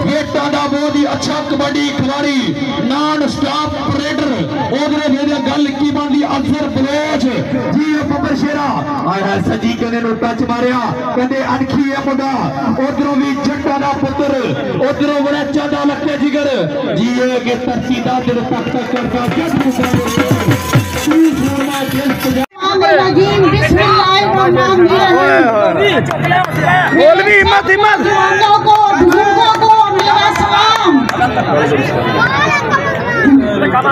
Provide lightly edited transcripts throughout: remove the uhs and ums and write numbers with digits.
ये टाडा बहुत ही अच्छा कबड्डी खिलाड़ी नॉन स्टॉप ऑपरेटर उधर मेरे गल की बनती अफसर बलोच जी बब्बर शेरा आया सजी कहने नो टच मारिया कहते अनखी है मुंडा उधरों भी जट्टा दा पुत्र उधरों वड़ेचा दा लक्के जिगर जी ये के तरसी दा दिल तक करता जस मौलवी हिम्मत हिम्मत बुजुर्गों को मेरा सलाम।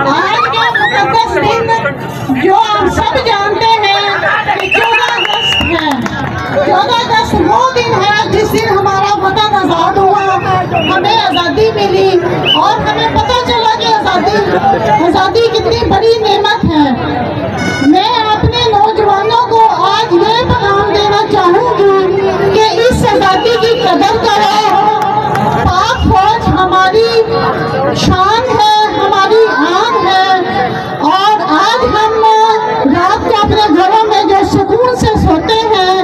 आज के मुकद्दस दिन जो आप सब जानते हैं कि 14 अगस्त है। 14 अगस्त वो दिन है जिस दिन हमारा वतन आजाद हुआ, हमें आजादी मिली और हमें पता चला कि आजादी कितनी बड़ी नेमत है। मैं अपने नौजवानों को आज ये पैगाम देना चाहूंगी कि इस आजादी की कदर करो। पाक फौज हमारी शान है, हमारी आन है और आज हम रात को अपने घरों में जो सुकून से सोते हैं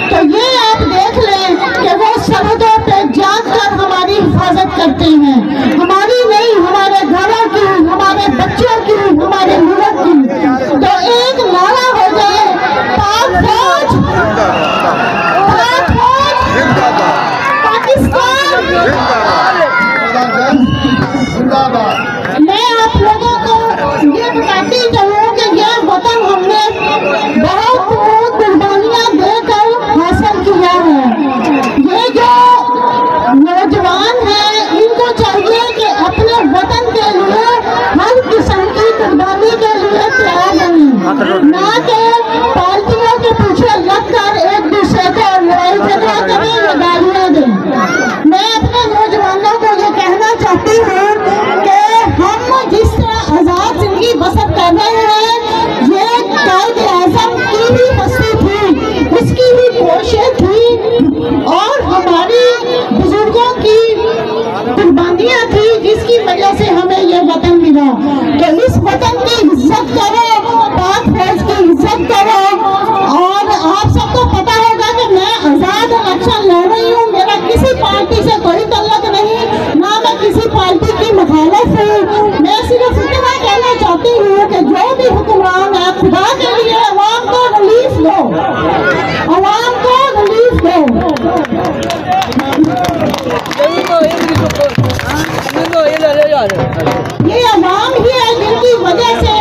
तो ये आप देख लें कि वो सरहदों पे जाग कर हमारी हिफाजत करते हैं, हमारी नहीं हमारे घरों की, हमारे बच्चों की, हमारे मुल्क की। तो एक नारा हो जाए पाक फौज पाकिस्तान। मैं आप लोगों को ये बताती चलूं कि ये वतन हमने बहुत कुर्बानियां देकर हासिल किया है। ये जो नौजवान हैं इनको चाहिए कि अपने वतन के लिए हर किस्म की कुर्बानी के लिए तैयार रहें, ना कि पार्टियों के पीछे लगकर एक दूसरे को लड़ाई झगड़ा करें या गालियां दें। मैं अपने नौजवानों को ये कहना चाहती हूँ कि हम जिस तरह आजाद जिंदगी बसर कर रहे हैं, ये कायद-ए-आज़म की भी बस्ती थी, उसकी भी कोशिश थी और हमारी बुजुर्गों की कुर्बानियां थी जिसकी वजह से हमें ये वतन मिला। तो इस वतन की इज्जत करो, पाक फौज की इज्जत करो। और आप सबको पता होगा कि मैं आजाद इलेक्शन लड़ रही हूँ, मेरा किसी पार्टी से कोई तल्लक नहीं, ना मैं किसी पार्टी की मुखालिफ हूँ। मैं सिर्फ इतना कहना चाहती हूँ कि जो भी हुक्मरान है खुदा के लिए अवाम को रिलीफ दो, अवाम को रिलीफ दो। ये अवाम ही है जिनकी वजह से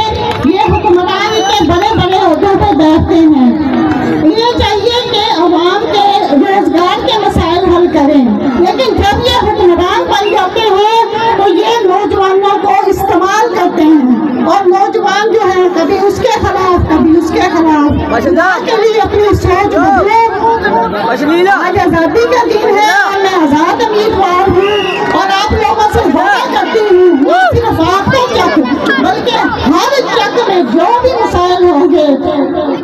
ये हुक्मरान के बड़े बड़े ओहदों पर बैठते हैं। ये चाहिए कि अवाम के रोजगार के मसाइल हल करें, लेकिन जब ये हुक्मरान बन जाते हैं तो ये नौजवानों को इस्तेमाल करते हैं और नौजवान जो है कभी उसके खिलाफ कभी उसके खिलाफ के लिए अपनी सोच बदले। आज आजादी का दिन है और मैं आजाद उम्मीदवार हूँ और आप लोगों से वादा करती हूँ सिर्फ आपको चक बल्कि हर चक में जो भी मसाइल होंगे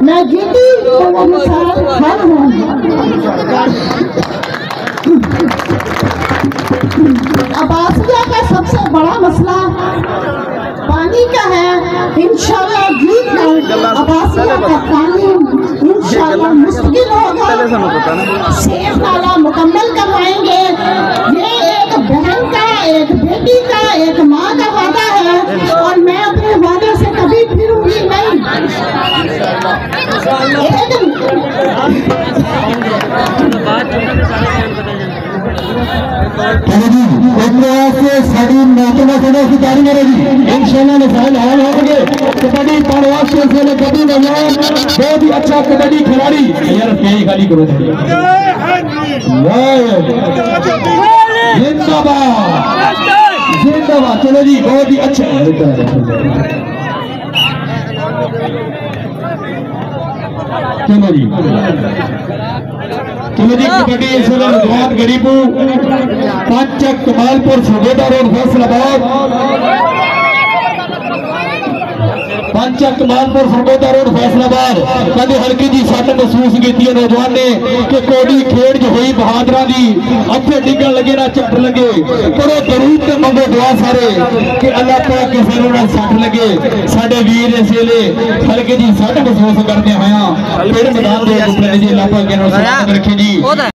मैं जीती तो वो मसाइल हल होंगे। अब्बासिया का सबसे बड़ा मसला पानी का है, इंशाल्लाह जीत है। अब्बासिया का पानी इंशाल्लाह मुश्किल होगा, सेफ नाला मुकम्मल करवाएंगे। ये एक बहन का, एक बेटी का, एक माँ का वादा है और मैं अपने वादे से कभी फिरूंगी नहीं। साड़ी महकमा की तारी मरेगी इंशाल्लाह मसाइल हल होंगे। कबड्डी पाड़वास सिलसिले कबड्डी नौजवान बहुत ही अच्छा कबड्डी खिलाड़ी यार खाली करो जिंदाबाद जिंदाबाद। चलो जी बहुत ही अच्छा चलो जी कबड्डी नौजवान गरीबू पंचक कमालपुर सरगोदा रोड फैसलाबाद पंचक कमालपुर सरगोदा रोड फैसलाबाद कभी हल्की जी सट महसूस की नौजवान ने कि कोडी खेड़ जो हुई बहादुर की अथे डिगन लगे ना चट लगे करो दरूद ते मंगो दुआ सारे कि अल्लाह पाक किसी ना सट लगे। साडे वीर इस वेले हल्की जी सट महसूस करते होया फिर मैदान दे अल्लाह पाक रखे जी।